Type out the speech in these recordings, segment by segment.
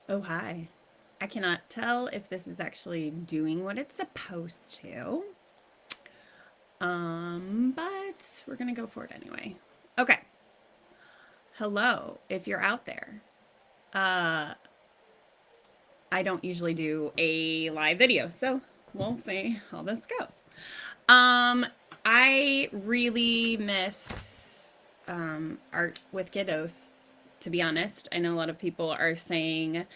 Oh, hi. I cannot tell if this is actually doing what it's supposed to. But we're gonna go for it anyway. Okay. Hello, if you're out there. Uh, I don't usually do a live video, so we'll see how this goes. Um, I really miss art with kiddos, to be honest. I know a lot of people are saying,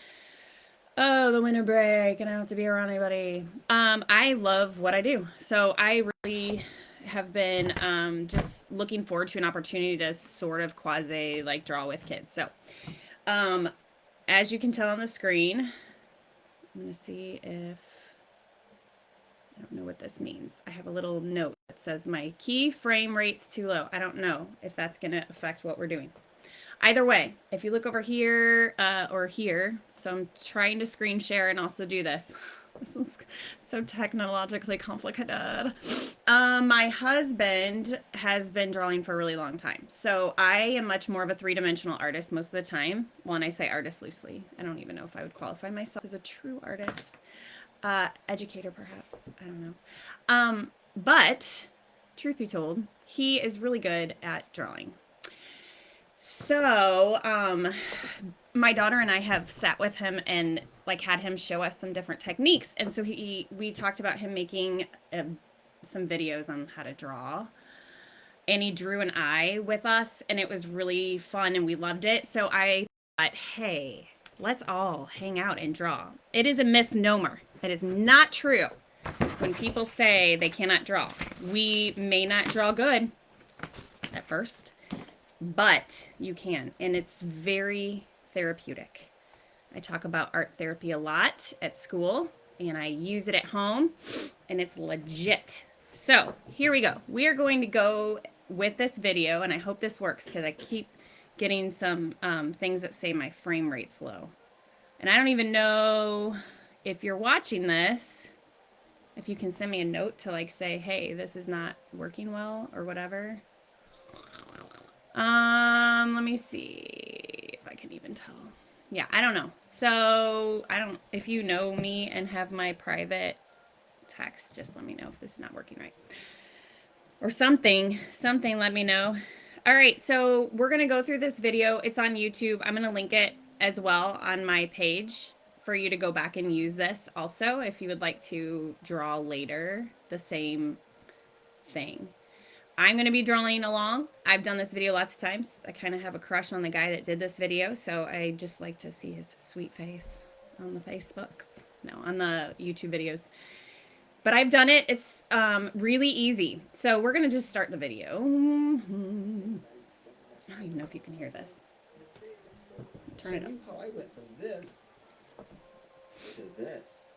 oh, the winter break, and I don't have to be around anybody. I love what I do. So I really have been just looking forward to an opportunity to sort of quasi like draw with kids. So, um, as you can tell on the screen, I'm going to see if I don't know what this means. I have a little note that says my key frame rate's too low. I don't know if that's going to affect what we're doing. Either way, if you look over here or here, so I'm trying to screen share and also do this. This is so technologically complicated. My husband has been drawing for a really long time. So I am much more of a three-dimensional artist most of the time. Well, and I say artist loosely. I don't even know if I would qualify myself as a true artist. Educator, perhaps. I don't know. But truth be told, he is really good at drawing. So, my daughter and I have sat with him and like had him show us some different techniques. And so we talked about him making some videos on how to draw. And he drew an eye with us, and it was really fun, and we loved it. So I thought, hey, let's all hang out and draw. It is a misnomer. It is not true when people say they cannot draw. We may not draw good at first, but you can, and it's very therapeutic. I talk about art therapy a lot at school, and I use it at home, and it's legit. So here we go. We are going to go with this video, and I hope this works because I keep getting some things that say my frame rate's low. And I don't even know if you're watching this, if you can send me a note to like say, hey, this is not working well or whatever. Let me see if I can even tell. Yeah, I don't know. So I don't, if you know me and have my private text, just let me know if this is not working right. Or something, let me know. All right, so we're gonna go through this video. It's on YouTube. I'm gonna link it as well on my page for you to go back and use this also if you would like to draw later the same thing. I'm going to be drawing along. I've done this video lots of times. I kind of have a crush on the guy that did this video, so I just like to see his sweet face on the Facebooks. No, on the YouTube videos. But I've done it. It's really easy. So we're going to just start the video. I don't even know if you can hear this. Turn it up. How I went from this to this.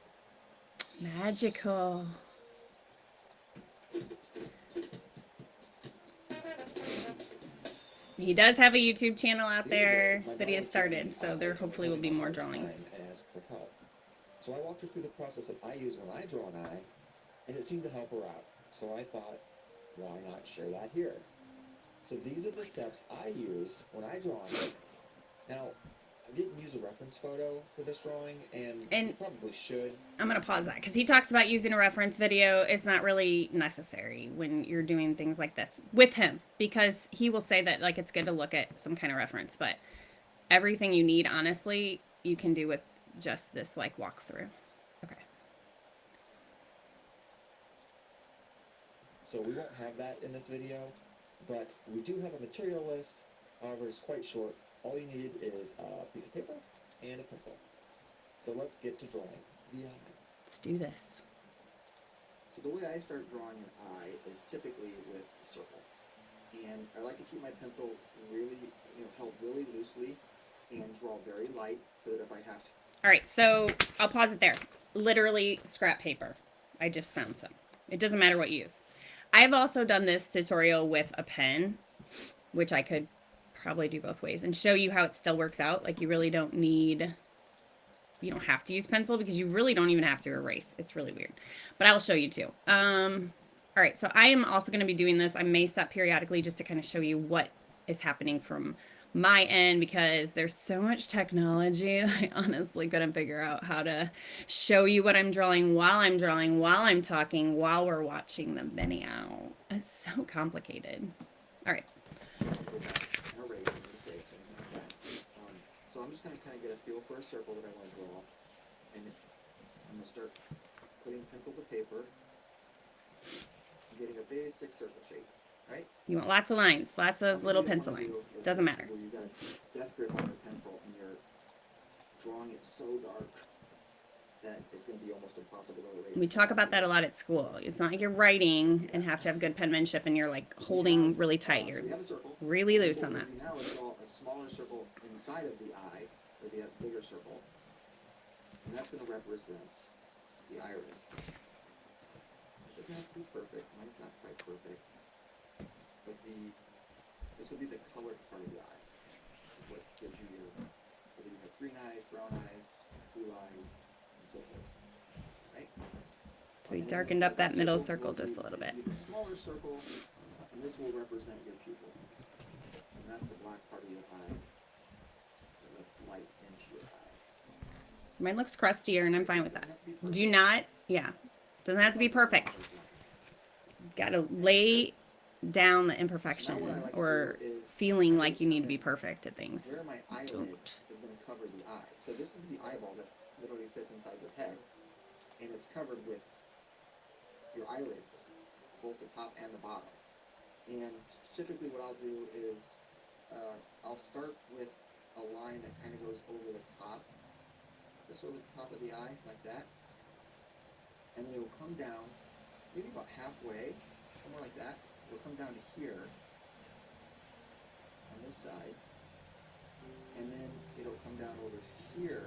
Magical. He does have a YouTube channel out there that he has started, so there hopefully will be more drawings. And ask for help. So I walked her through the process that I use when I draw an eye, and it seemed to help her out. So I thought, why not share that here? So these are the steps I use when I draw an eye. Now, I didn't use a reference photo for this drawing, and you probably should. I'm going to pause that because he talks about using a reference video. It's not really necessary when you're doing things like this with him because he will say that like it's good to look at some kind of reference, but everything you need, honestly, you can do with just this like walkthrough. Okay. So we won't have that in this video, but we do have a material list. However, it's quite short. All you need is a piece of paper and a pencil. So let's get to drawing the eye. Let's do this. So the way I start drawing an eye is typically with a circle. And I like to keep my pencil really, held really loosely and draw very light so that if I have to. All right, so I'll pause it there. Literally scrap paper. I just found some. It doesn't matter what you use. I've also done this tutorial with a pen, which I could probably do both ways and show you how it still works out. Like you really don't need, you don't have to use pencil because you really don't even have to erase. It's really weird, but I'll show you too. All right, so I am also going to be doing this. I may stop periodically just to kind of show you what is happening from my end because there's so much technology. I honestly couldn't figure out how to show you what I'm drawing, while I'm talking, while we're watching the video. It's so complicated. All right. Go back and erase any mistakes or anything like that. So I'm just going to kind of get a feel for a circle that I want to draw, and I'm going to start putting pencil to paper, and getting a basic circle shape, right? You want lots of lines, lots of little pencil lines. Doesn't matter. Where you got a death grip on your pencil and you're drawing it so dark that it's going to be almost impossible to erase. We talk about that a lot at school. It's not like you're writing and have to have good penmanship and you're like holding really tight. You're really loose on that. Now let's draw a smaller circle inside of the eye, or the bigger circle, and that's going to represent the iris. It doesn't have to be perfect. Mine's not quite perfect, but this will be the colored part of the eye. This is what gives you your, whether you have green eyes, brown eyes, blue eyes, and so forth. Right? So we darkened up that middle circle just a little bit. Even smaller circle, and this will represent your pupil. And that's the black part of your eye that lets light into your eye. Mine looks crustier and I'm fine with that. Doesn't have to be perfect. Do not, yeah. Doesn't have to be perfect. Gotta lay down the imperfection or feeling like you need to be perfect at things. Where my eyelid is going to cover the eye. So this is the eyeball that literally sits inside your head, and it's covered with your eyelids, both the top and the bottom. And typically what I'll do is I'll start with a line that kind of goes over the top, just over the top of the eye, like that. And then it will come down, maybe about halfway, somewhere like that. It'll come down to here, on this side, and then it'll come down over here.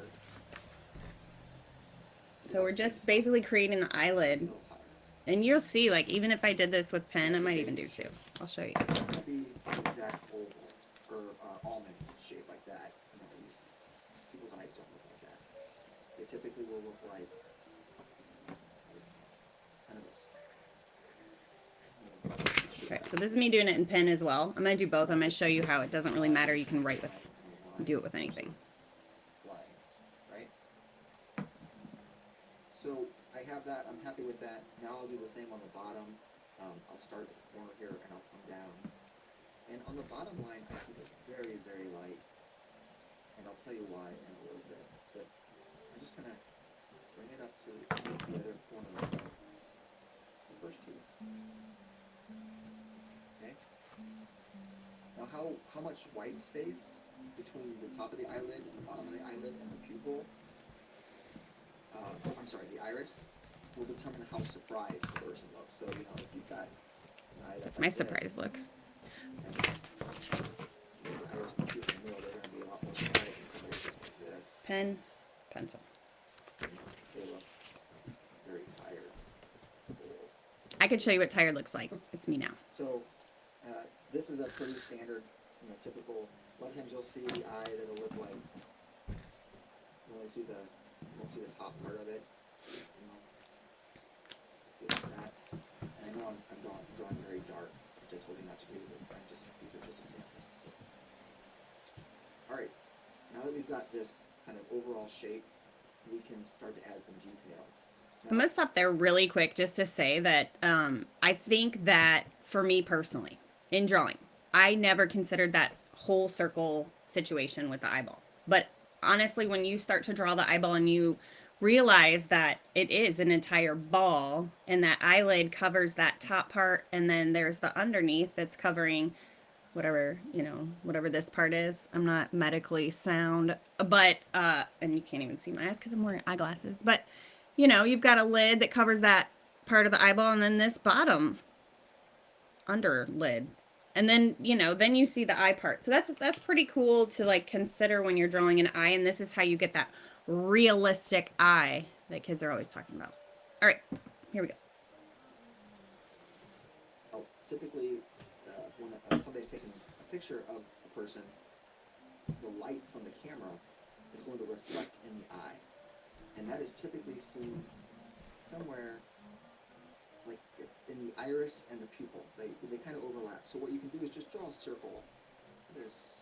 So we're just basically creating the eyelid. And you'll see, like, even if I did this with pen, I might even do two. I'll show you. It's not going to be an exact oval or almond shape like that. You know, people's eyes don't look like that. They typically will look like kind of a Okay, so this is me doing it in pen as well. I'm going to do both. I'm going to show you how it doesn't really matter. You can write with, do it with anything. Line, right? So I have that. I'm happy with that. Now I'll do the same on the bottom. I'll start at the corner here and I'll come down. And on the bottom line, I keep it very, very light. And I'll tell you why in a little bit. But I just kind of bring it up to the other corner of the first two. Okay? Now how much white space between the top of the eyelid and the bottom of the eyelid and the pupil, I'm sorry, the iris, will determine how surprised the person looks. So, you know, if you've got an eye that's My like surprise look. and the iris and the pupil in the middle, they're going to be a lot more surprised than somebody just like this. Pen, pencil. They look very tired. I could show you what tired looks like. It's me now. So, this is a pretty standard, you know, typical. A lot of times you'll see the eye that'll look like, you only see you won't see the top part of it, you know. See like that. And I know I'm drawing very dark, which I told you not to do, but these are just examples. So, all right, now that we've got this kind of overall shape, we can start to add some detail. I'm going to stop there really quick just to say that I think that for me personally, in drawing, I never considered that whole circle situation with the eyeball. But honestly, when you start to draw the eyeball and you realize that it is an entire ball and that eyelid covers that top part and then there's the underneath that's covering whatever, you know, whatever this part is. I'm not medically sound, but, and you can't even see my eyes because I'm wearing eyeglasses, but you know, you've got a lid that covers that part of the eyeball and then this bottom under lid. And then, you know, then you see the eye part. So that's pretty cool to like consider when you're drawing an eye. And this is how you get that realistic eye that kids are always talking about. All right, here we go. Oh, typically, when somebody's taking a picture of a person, the light from the camera is going to reflect in the eye. And that is typically seen somewhere like in the iris and the pupil. They kind of overlap. So what you can do is just draw a circle. There's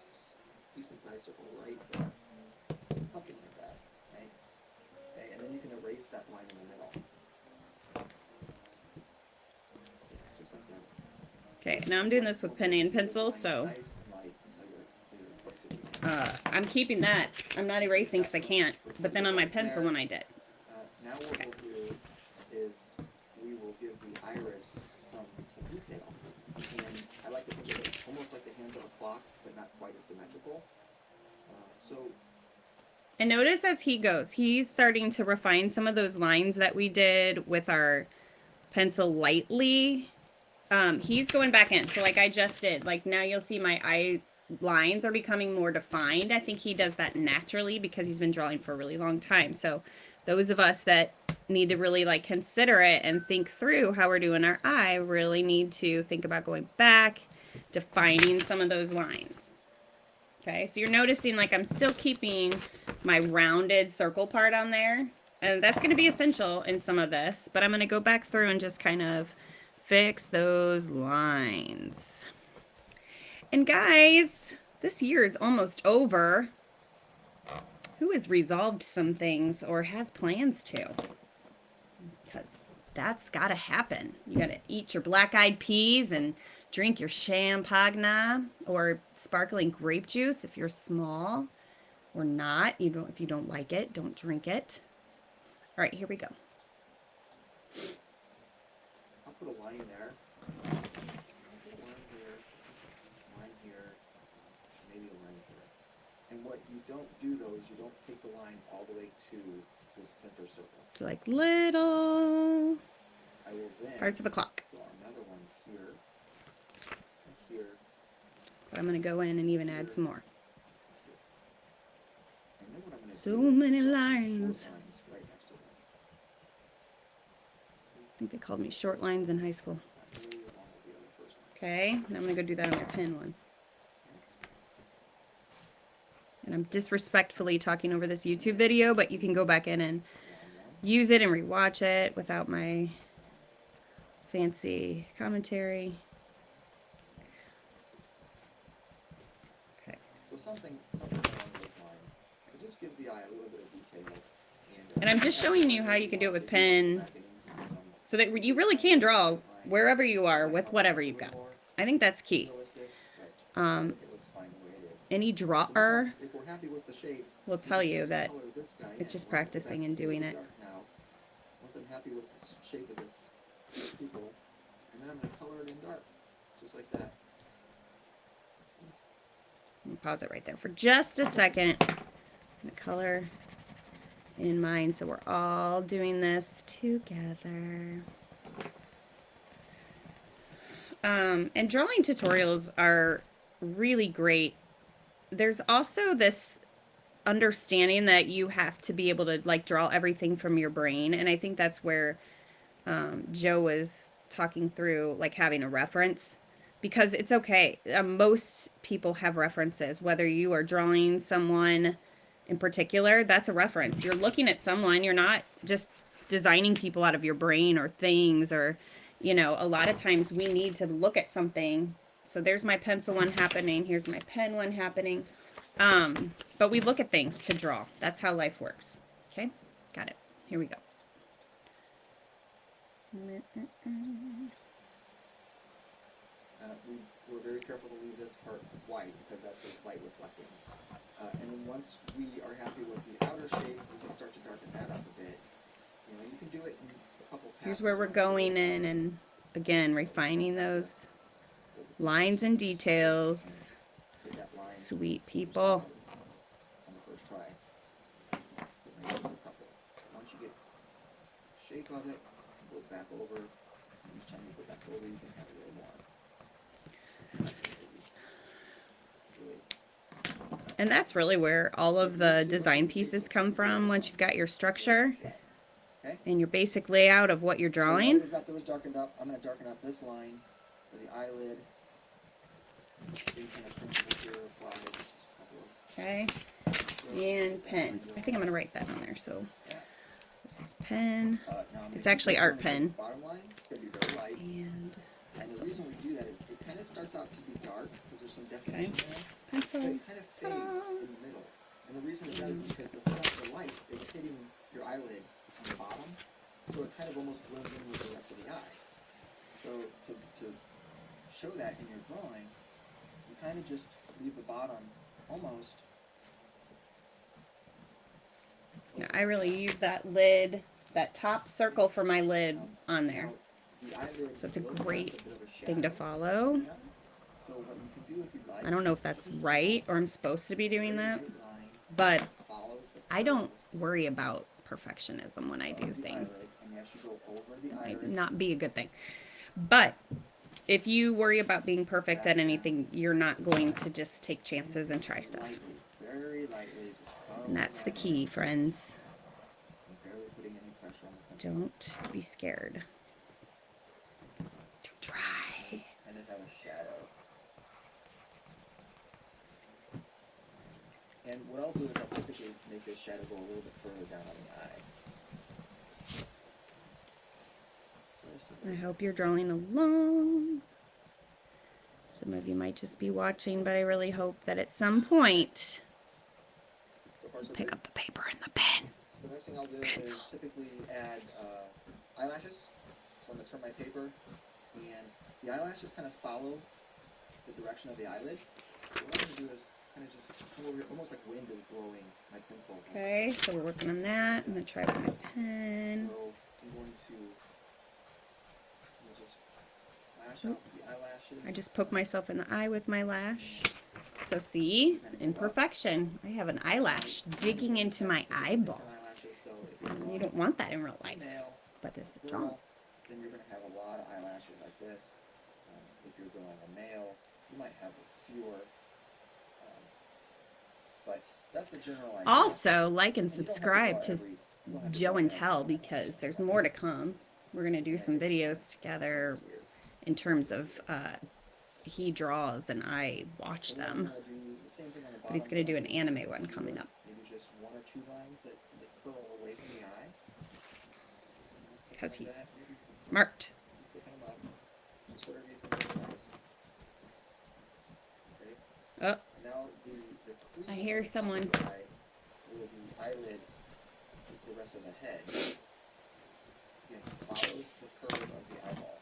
decent sized circle right there. Something like that, right? Okay, and then you can erase that line in the middle. Just like that. Okay, now I'm doing this with pen and pencil, so Nice and light until you're I'm keeping that. I'm not erasing because I can't, but then on my pencil when I did. now what we'll do is we will give the iris some detail. And I like to think of it almost like the hands of a clock, but not quite as symmetrical. And notice as he goes, he's starting to refine some of those lines that we did with our pencil lightly. He's going back in. So like I just did, like now you'll see my eye lines are becoming more defined. I think he does that naturally because he's been drawing for a really long time. So those of us that need to really like consider it and think through how we're doing our eye really need to think about going back, defining some of those lines. Okay, so you're noticing like I'm still keeping my rounded circle part on there. And that's going to be essential in some of this. But I'm going to go back through and just kind of fix those lines. And guys, this year is almost over. Who has resolved some things or has plans to? Because that's got to happen. You got to eat your black-eyed peas and drink your champagne or sparkling grape juice if you're small, or not. If you don't like it, don't drink it. All right, here we go. I'll put a line there. Line here, maybe a line here. And what you don't do though is you don't take the line all the way to the center circle. So like little I will then parts of a clock. draw another one here, and here. But I'm going to go in and even add some more. And then what I'm going to So do is many draw some lines. short lines right next to them. I think they called me short lines in high school. Not nearly as long as the other first ones. Okay, now I'm going to go do that on my pen one. And I'm disrespectfully talking over this YouTube video, but you can go back in and use it and rewatch it without my fancy commentary. Okay. So something along those lines. It just gives the eye a little bit of detail. And I'm just showing you how you can do it with pen, so that you really can draw wherever you are with whatever you've got. I think that's key. Any drawer will tell you that it's just practicing and doing it. Once I'm happy with the shape of this pupil, and then I'm going to color it in dark, just like that. Pause it right there for just a second. I'm going to color in mine so we're all doing this together. And drawing tutorials are really great. There's also this understanding that you have to be able to like draw everything from your brain. And I think that's where Joe was talking through like having a reference, because it's okay. Most people have references, whether you are drawing someone in particular, that's a reference. You're looking at someone, you're not just designing people out of your brain or things, or, you know, a lot of times we need to look at something. So there's my pencil one happening. Here's my pen one happening. But we look at things to draw. That's how life works. Okay, got it. Here we go. We're very careful to leave this part white because that's the light reflecting. And then once we are happy with the outer shape, we can start to darken that up a bit. You know, you can do it in a couple passes. Here's where we're going in and again refining those lines and details. Sweet people. On the first try. Once you get shape of it, go back over. Each time you go back over, you can have a little more. And that's really where all of the design pieces come from. Once you've got your structure and your basic layout of what you're drawing. So we've got those darkened up. I'm going to darken up this line for the eyelid. Same kind of principle here applies. Just a couple of and pen. I think I'm going to write that on there. So this is pen. now It's actually art the pen. bottom line. It's going to be very light. And And the pencil. reason we do that is it kind of starts out to be dark because there's some Okay. definition there, but Pencil. it kind of fades in the middle. And the reason it does is because the light is hitting your eyelid on the bottom, so it kind of almost blends in with the rest of the eye. So to show that in your drawing, you kind of just leave the bottom almost. Yeah, I really use that lid, that top circle for my lid on there. Now, the eyelid So it's a will cast great bit of a thing to shadow. follow. Yeah. So what you can do if you'd like, I don't know if that's right or I'm supposed to be doing very that, light line but follows the I don't curve worry about perfectionism when I do of the things. eyelid, and as you go over the Might iris, not be a good thing. But if you worry about being perfect at anything, you're not going to just take chances and try stuff. lightly, very lightly, just And that's the that key, line, friends. and barely putting any pressure on the pencil. Don't be scared to try. And it have a shadow. And what I'll do is I'll typically make this shadow go a little bit further down on the eye. I hope you're drawing along. Some of you might just be watching, but I really hope that at some point So far, so pick good. up the paper and the pen. So next thing I'll do Pencil. is typically add eyelashes. So I'm going to turn my paper, and the eyelashes kind of follow the direction of the eyelid. So what I'm going to do is kind of just come over here, almost like wind is blowing my pencil. Okay, so we're working on that. I'm gonna try with my pen. So I'm going to just lash out the eyelashes. I just poke myself in the eye with my lash. So see, imperfection. I have an eyelash digging into my eyeball. Eyelashes, so if you're You don't want that in real life, male, but this is girl, wrong. then you're going to have a lot of eyelashes like this. If you're going a male, you might have fewer. But that's the general idea. Also, like and And you don't have to subscribe draw to every- you don't have to Joe draw and every Tell eyelash. because there's more to come. We're gonna do some videos together It's weird. in terms of he draws and I watch So then I'm them. gonna do the same thing on the But he's bottom, gonna do but an I'll anime one fewer, coming up. Maybe just one or two lines that curl away from the eye. Because Like he's that. smart. Thicken them up. Just whatever you think is nice. Okay. Oh, And now the crease I hear on the top of someone. the eye, where the eyelid is the rest of the head, again, follows the curve of the eyeball.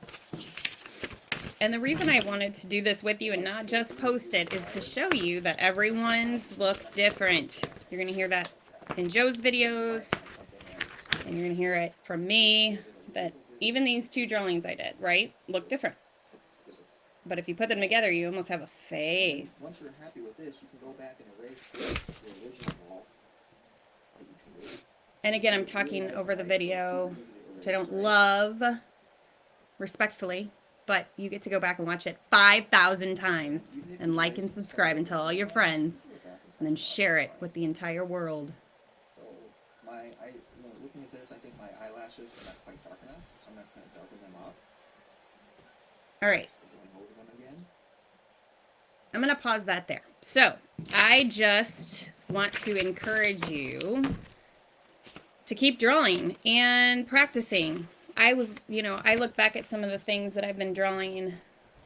And the reason I wanted to do this with you and not just post it is to show you that everyone's look different. You're going to hear that in Joe's videos, and you're going to hear it from me, that even these two drawings I did, right, look different. But if you put them together, you almost have a face. Once you're happy with this, you can go back and erase the original wall that you created. And again, I'm talking over the video, which I don't love, respectfully, but you get to go back and watch it 5,000 times and like and subscribe and tell all your friends and then share it with the entire world. So looking at this, I think my eyelashes are not quite dark enough, so I'm going to kind of darken them up. All right. Going over them again. I'm going to pause that there. So I just want to encourage you to keep drawing and practicing. I look back at some of the things that I've been drawing,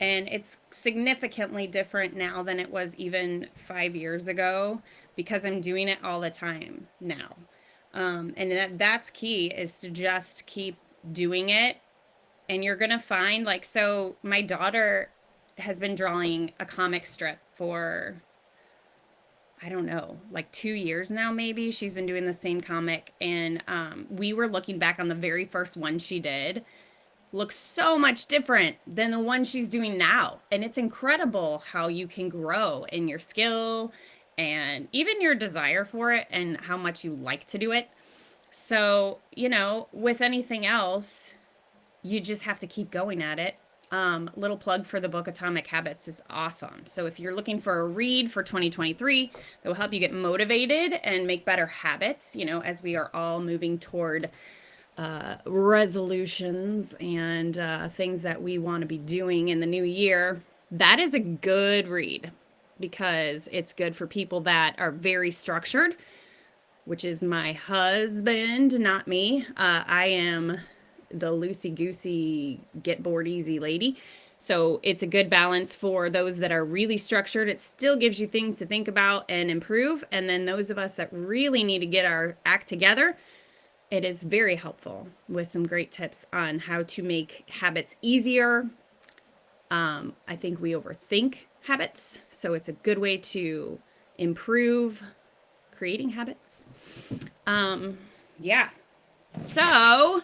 and it's significantly different now than it was even 5 years ago because I'm doing it all the time now. And that's key, is to just keep doing it. And you're going to find, so my daughter has been drawing a comic strip for, I don't know, 2 years now, maybe. She's been doing the same comic. And we were looking back on the very first one she did. Looks so much different than the one she's doing now. And it's incredible how you can grow in your skill and even your desire for it and how much you like to do it. So, with anything else, you just have to keep going at it. Little plug for the book Atomic Habits is awesome. So if you're looking for a read for 2023 that will help you get motivated and make better habits, as we are all moving toward resolutions and things that we want to be doing in the new year, that is a good read because it's good for people that are very structured, which is my husband, not me. I am the loosey-goosey, get bored easy lady. So it's a good balance for those that are really structured. It still gives you things to think about and improve. And then those of us that really need to get our act together, it is very helpful with some great tips on how to make habits easier. I think we overthink habits, so it's a good way to improve creating habits. Yeah. So,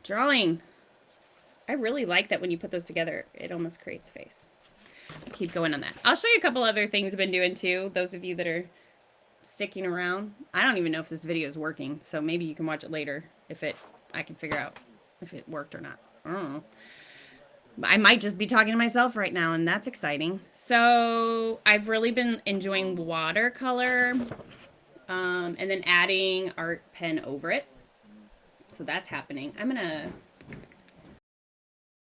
drawing. I really like that when you put those together, it almost creates face. Keep going on that. I'll show you a couple other things I've been doing too. Those of you that are sticking around. I don't even know if this video is working, so maybe you can watch it later if I can figure out if it worked or not. I don't know. I might just be talking to myself right now, and that's exciting. So I've really been enjoying watercolor, and then adding art pen over it. So that's happening. I'm gonna